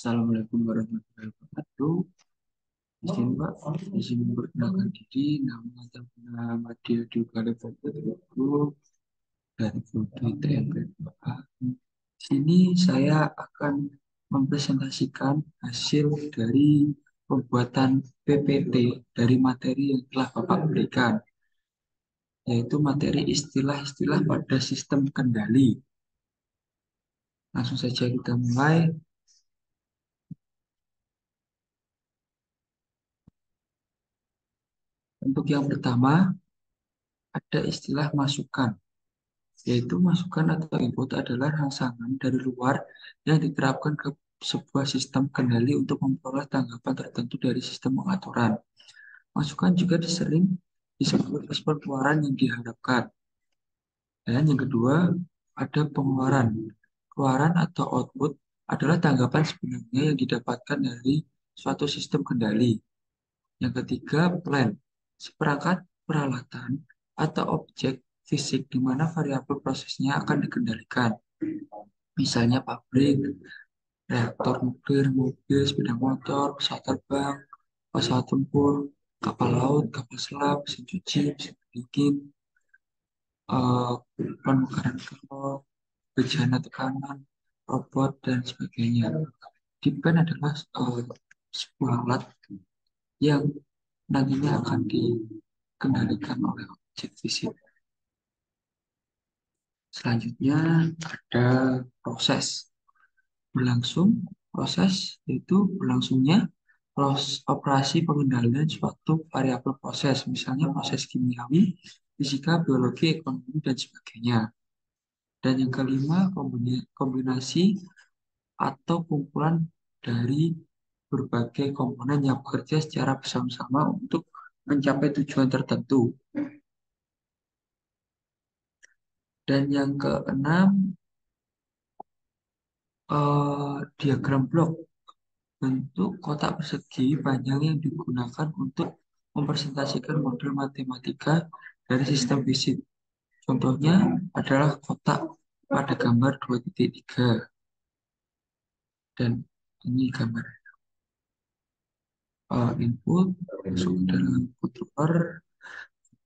Assalamualaikum warahmatullahi wabarakatuh. Izin Pak, izin memperkenalkan diri, nama saya Nadia Dugale Bapak dari Foto ITM BPA. Di sini saya akan mempresentasikan hasil dari pembuatan PPT dari materi yang telah Bapak berikan, yaitu materi istilah-istilah pada sistem kendali. Langsung saja kita mulai. Untuk yang pertama, ada istilah masukan, yaitu masukan atau input adalah rangsangan dari luar yang diterapkan ke sebuah sistem kendali untuk memperoleh tanggapan tertentu dari sistem pengaturan. Masukan juga sering disebut respon keluaran yang diharapkan. Dan yang kedua, ada pengeluaran. Keluaran atau output adalah tanggapan sebenarnya yang didapatkan dari suatu sistem kendali. Yang ketiga, plan. Seperangkat peralatan atau objek fisik di mana variabel prosesnya akan dikendalikan. Misalnya pabrik, reaktor nuklir, mobil, sepeda motor, pesawat terbang, pesawat tempur, kapal laut, kapal selam, mesin cuci, mesin pendingin, eh, penukaran kalori, bejana tekanan, robot, dan sebagainya. Deep-Pen adalah sebuah alat yang nantinya akan dikendalikan oleh objek fisik. Selanjutnya ada proses. Berlangsung, proses yaitu berlangsungnya operasi pengendalian suatu variabel proses, misalnya proses kimiawi, fisika, biologi, ekonomi, dan sebagainya. Dan yang kelima, kombinasi atau kumpulan dari berbagai komponen yang bekerja secara bersama-sama untuk mencapai tujuan tertentu. Dan yang keenam, diagram blok, bentuk kotak persegi panjang yang digunakan untuk mempresentasikan model matematika dari sistem fisik. Contohnya adalah kotak pada gambar 2.3. Dan ini gambar input masuk ke dalam controller,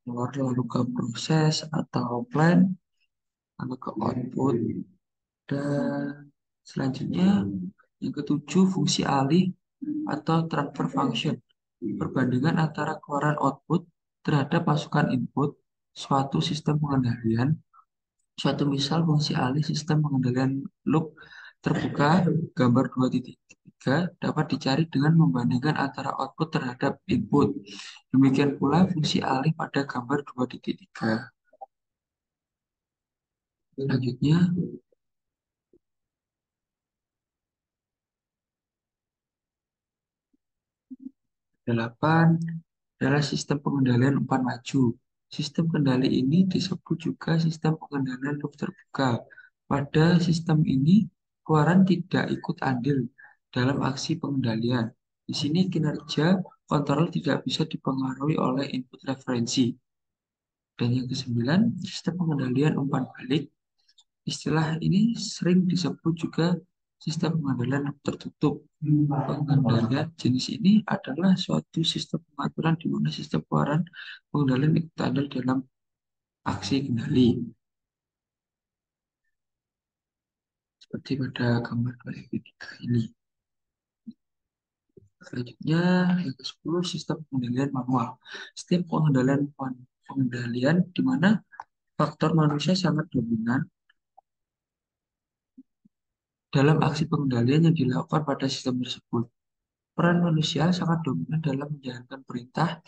keluar lalu ke proses atau plan, lalu ke output. Dan selanjutnya yang ketujuh, fungsi alih atau transfer function. Perbandingan antara keluaran output terhadap masukan input suatu sistem pengendalian. Suatu misal fungsi alih sistem pengendalian loop terbuka gambar 2.3 dapat dicari dengan membandingkan antara output terhadap input. Demikian pula fungsi alih pada gambar 2.3. Selanjutnya, 8 adalah sistem pengendalian umpan maju. Sistem kendali ini disebut juga sistem pengendalian loop terbuka. Pada sistem ini, keluaran tidak ikut andil dalam aksi pengendalian. Di sini kinerja kontrol tidak bisa dipengaruhi oleh input referensi. Dan yang kesembilan, sistem pengendalian umpan balik. Istilah ini sering disebut juga sistem pengendalian tertutup. Pengendalian jenis ini adalah suatu sistem pengaturan di mana sistem keluaran pengendalian ikut andil dalam aksi kendali. Seperti pada gambar 2.3 ini. Selanjutnya, yang ke-10, sistem pengendalian manual. Sistem pengendalian di mana faktor manusia sangat dominan dalam aksi pengendalian yang dilakukan pada sistem tersebut. Peran manusia sangat dominan dalam menjalankan perintah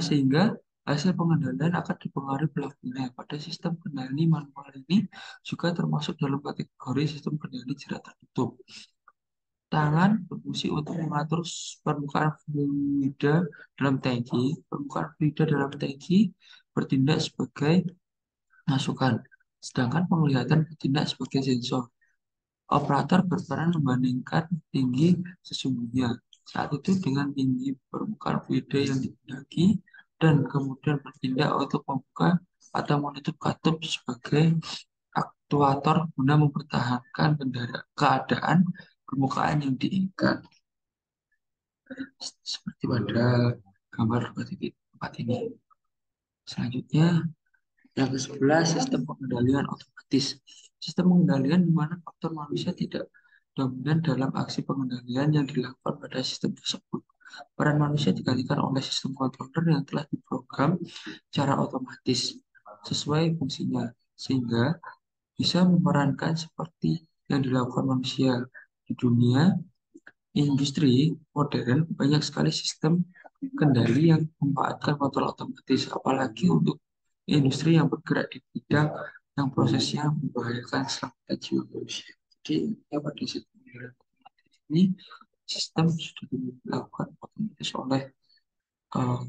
sehingga hasil pengendalian akan dipengaruhi pelakunya. Pada sistem kendali manual ini juga termasuk dalam kategori sistem kendali jarak tertutup. Tangan berfungsi untuk mengatur permukaan fluida dalam tangki. Permukaan fluida dalam tangki bertindak sebagai masukan, sedangkan penglihatan bertindak sebagai sensor. Operator berperan membandingkan tinggi sesungguhnya saat itu dengan tinggi permukaan fluida yang dikehendaki dan kemudian bertindak untuk membuka atau menutup katup sebagai aktuator guna mempertahankan keadaan permukaan yang diinginkan. Seperti pada gambar 2.4 ini. Selanjutnya, yang ke-11, sistem pengendalian otomatis. Sistem pengendalian di mana faktor manusia tidak dominan dalam aksi pengendalian yang dilakukan pada sistem tersebut. Peran manusia digantikan oleh sistem controller yang telah diprogram secara otomatis sesuai fungsinya, sehingga bisa memerankan seperti yang dilakukan manusia. Di dunia industri modern, banyak sekali sistem kendali yang memanfaatkan kontrol otomatis, apalagi untuk industri yang bergerak di bidang yang prosesnya membahayakan keselamatan jiwa manusia. Jadi, ya, pada sistem modern otomatis ini, sistem sudah dilakukan otomatis oleh eh,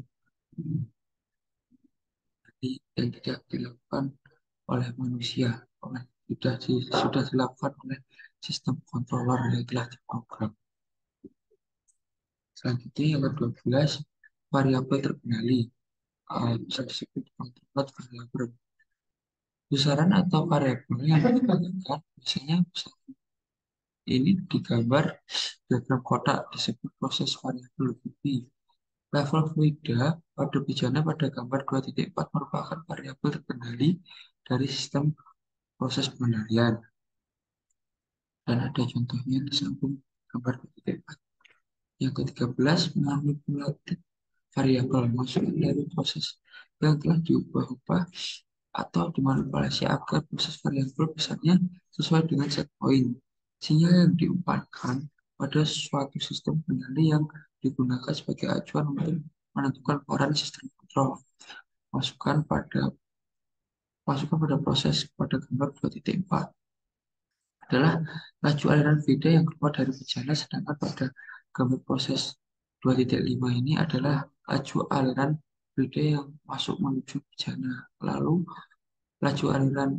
yang tidak dilakukan oleh manusia, sudah dilakukan oleh sistem controller yang telah diprogram. Selanjutnya yang ke-12, variabel terkendali. Bisa disebut controller variabel. Besaran atau variabel yang dikembangkan biasanya ini digambar diagram kotak disebut proses variabel fluida. Level fluida pada bejana pada gambar 2.4 merupakan variabel terkendali dari sistem proses pengendalian. Dan ada contohnya di samping gambar 2.4. Yang ke-13, manipulatif variabel masukan dari proses yang telah diubah-ubah atau dimanipulasi agar proses variabel besarnya sesuai dengan set point. Sinyal yang diumpankan pada suatu sistem kendali yang digunakan sebagai acuan untuk menentukan peran sistem kontrol. Masukkan pada proses pada gambar 2.4 adalah laju aliran fluida yang keluar dari bejana, sedangkan pada gambar proses 2.5 ini adalah laju aliran fluida yang masuk menuju bejana. Lalu laju aliran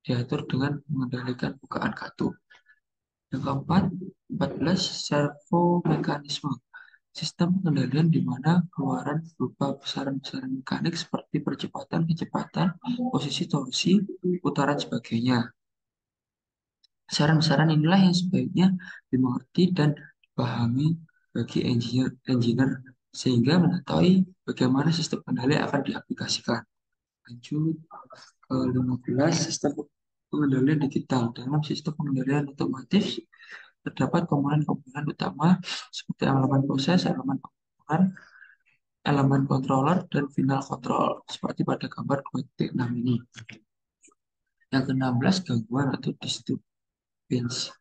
diatur dengan mengendalikan bukaan katup. Yang keempat, 14, servo mekanisme. Sistem pengendalian di mana keluaran berupa besaran-besaran mekanik seperti percepatan, kecepatan, posisi torsi, putaran sebagainya. Besaran-besaran inilah yang sebaiknya dimengerti dan dipahami bagi engineer sehingga mengetahui bagaimana sistem kendali akan diaplikasikan. Lanjut ke 15, sistem pengendalian digital. Dalam sistem pengendalian otomatis terdapat komponen-komponen utama seperti elemen proses, elemen pengukuran, elemen controller, dan final control seperti pada gambar 2.6 ini. Yang ke-16, gangguan atau disturbance.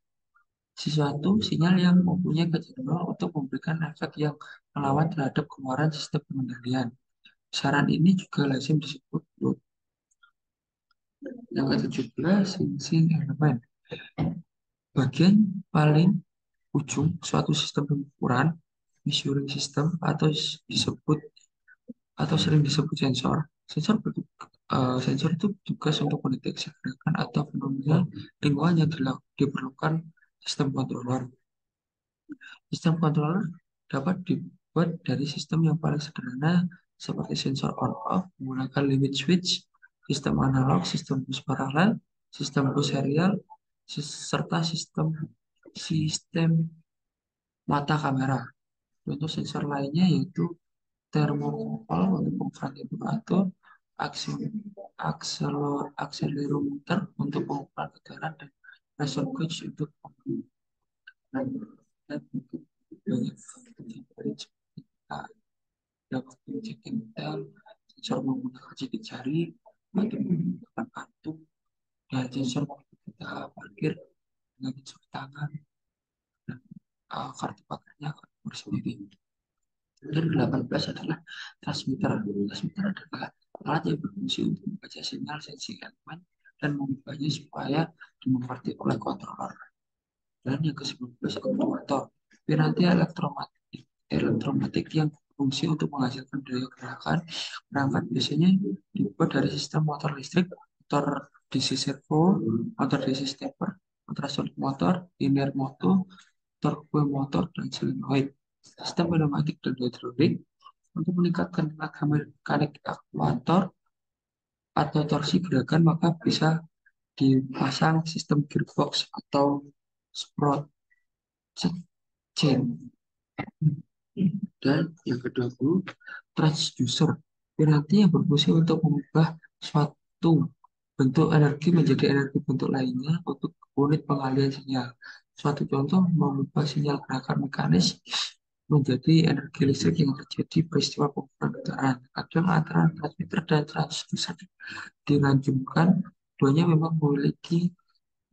Sesuatu sinyal yang mempunyai kecenderungan untuk memberikan efek yang melawan terhadap keluaran sistem pengendalian. Saran ini juga lazim disebut load. Yang ke-17, sensing elemen. Bagian paling ujung suatu sistem pengukuran, measuring system disebut atau sering disebut sensor. Sensor itu bertugas untuk mendeteksi gerakan atau fenomena lingkungan yang diperlukan sistem controller. Sistem controller dapat dibuat dari sistem yang paling sederhana seperti sensor on-off menggunakan limit switch, sistem analog, sistem bus paralel, sistem bus serial, serta sistem mata kamera. Contoh sensor lainnya yaitu termokopol untuk pengukuran temperatur, akselerometer untuk pengukuran tekanan, dan pressure gauge untuk pengukuran dan untuk banyak temperatur seperti dapat mengecek intel, sensor menggunakan sidik jari atau menggunakan kartu, dan sensor kita parkir dengan sensor tangan dan kartu pakarnya kartu sendiri. Dan 18 adalah transmitter. Transmitter adalah alat yang berfungsi untuk membaca sinyal sensing elemen dan mengubahnya supaya dimengerti oleh controller. Dan yang ke-19 aktuator. Piranti elektromatik yang berfungsi untuk menghasilkan daya gerakan perangkat biasanya dibuat dari sistem motor listrik, motor DC servo, motor DC stepper, ultrasonic motor, linear motor, torque motor, dan solenoid. Sistem pneumatik dan hidrolik untuk meningkatkan tenaga mekanik aktuator atau torsi gerakan maka bisa dipasang sistem gearbox atau sprout chain. Dan yang ke-20, transducer. Piranti yang berfungsi untuk mengubah suatu bentuk energi menjadi energi bentuk lainnya untuk unit pengalihan sinyal. Suatu contoh mengubah sinyal gerakan mekanis menjadi energi listrik yang terjadi peristiwa pengukuran getaran. Kadang antara transmitter dan transducer dilanjutkan, keduanya memang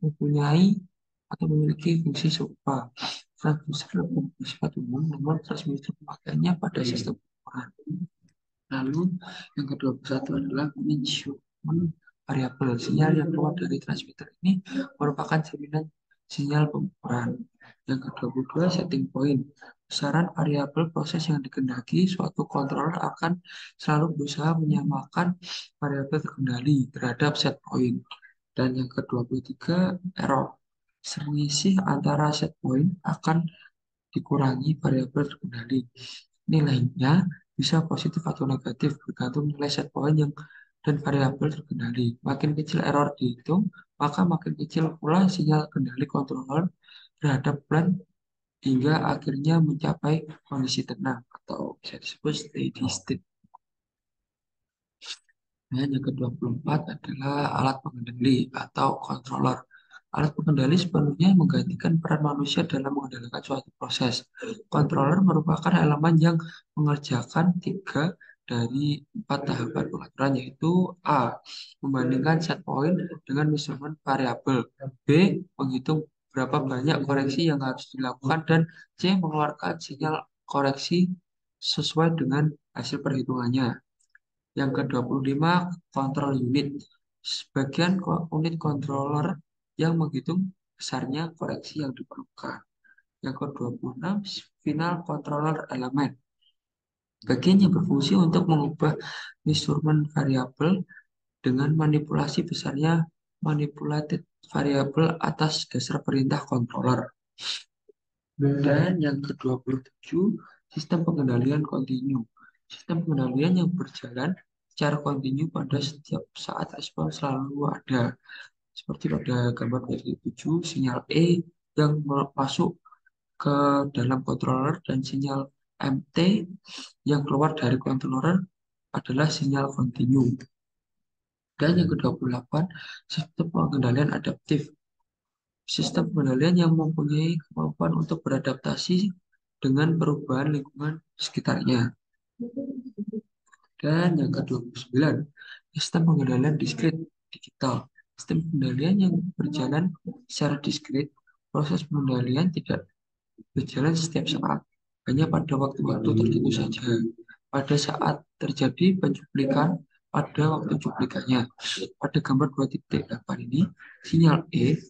mempunyai atau memiliki fungsi serupa. Transducer lebih bersifat umum, namun transmitter pemakaiannya pada sistem pengukuran. Lalu yang ke-21 adalah measurement variabel. Sinyal yang keluar dari transmitter ini merupakan cerminan sinyal pengukuran. Yang ke-22 setting point. Besaran variabel proses yang dikendaki suatu controller akan selalu berusaha menyamakan variabel terkendali terhadap set point. Dan yang ke-23 error. Selisih antara set point akan dikurangi variabel terkendali. Nilainya bisa positif atau negatif bergantung nilai set point yang dan variabel terkendali. Makin kecil error dihitung, maka makin kecil pula sinyal kendali controller terhadap plan hingga akhirnya mencapai kondisi tenang atau bisa disebut steady state. Dan yang ke-24 adalah alat pengendali atau controller. Alat pengendali sepenuhnya menggantikan peran manusia dalam mengendalikan suatu proses. Controller merupakan elemen yang mengerjakan tiga dari empat tahapan pengaturan, yaitu A. Membandingkan set point dengan measurement variabel. B. Menghitung berapa banyak koreksi yang harus dilakukan. Dan C. Mengeluarkan sinyal koreksi sesuai dengan hasil perhitungannya. Yang ke-25, kontrol unit. Sebagian unit controller yang menghitung besarnya koreksi yang diperlukan. Yang ke-26, final controller element. Bagian yang berfungsi untuk mengubah measurement variabel dengan manipulasi besarnya manipulated variabel atas dasar perintah controller. Dan yang ke-27, sistem pengendalian kontinu. Sistem pengendalian yang berjalan secara kontinu pada setiap saat respon selalu ada. Seperti pada gambar 27, sinyal E yang masuk ke dalam controller dan sinyal MT yang keluar dari controller adalah sinyal kontinu. Dan yang ke-28, sistem pengendalian adaptif. Sistem pengendalian yang mempunyai kemampuan untuk beradaptasi dengan perubahan lingkungan sekitarnya. Dan yang ke-29, sistem pengendalian diskrit digital. Sistem pengendalian yang berjalan secara diskrit, proses pengendalian tidak berjalan setiap saat, hanya pada waktu-waktu tertentu saja. Pada saat terjadi pencuplikan, pada waktu cuplikannya. Pada gambar 2.8 ini, sinyal E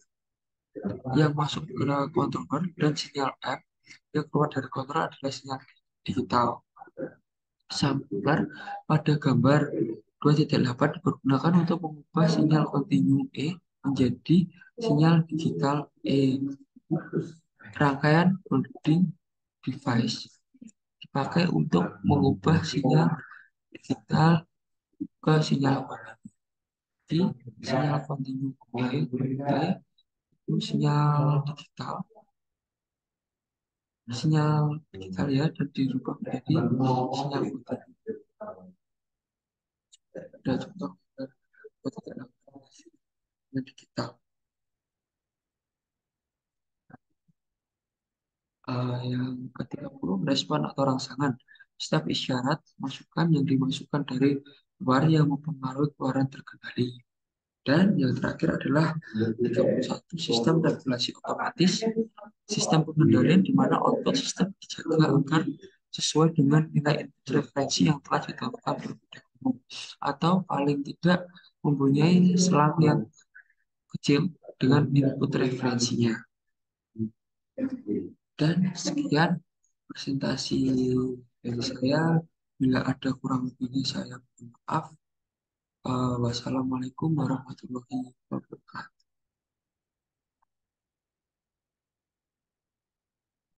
yang masuk ke controller dan sinyal F yang keluar dari controller adalah sinyal digital. Sampler pada gambar 2.8 dipergunakan untuk mengubah sinyal kontinu E menjadi sinyal digital E. Rangkaian holding device dipakai untuk mengubah sinyal digital ke sinyal analog. Di sinyal kontinu E itu sinyal digital ya, dan dirubah menjadi sinyal kontinu. Ada contoh sinyal digital. Yang ke-30, respon atau rangsangan. Setiap isyarat masukan yang dimasukkan dari luar yang mempengaruhi keluaran terkendali. Dan yang terakhir adalah 31, sistem regulasi otomatis. Sistem pengendalian di mana output sistem dijaga agar sesuai dengan nilai input referensi yang telah ditentukan terlebih dahulu, atau paling tidak mempunyai selang yang kecil dengan input referensinya. Dan sekian presentasi dari saya. Bila ada kurang lebihnya saya mohon maaf. Wassalamualaikum warahmatullahi wabarakatuh.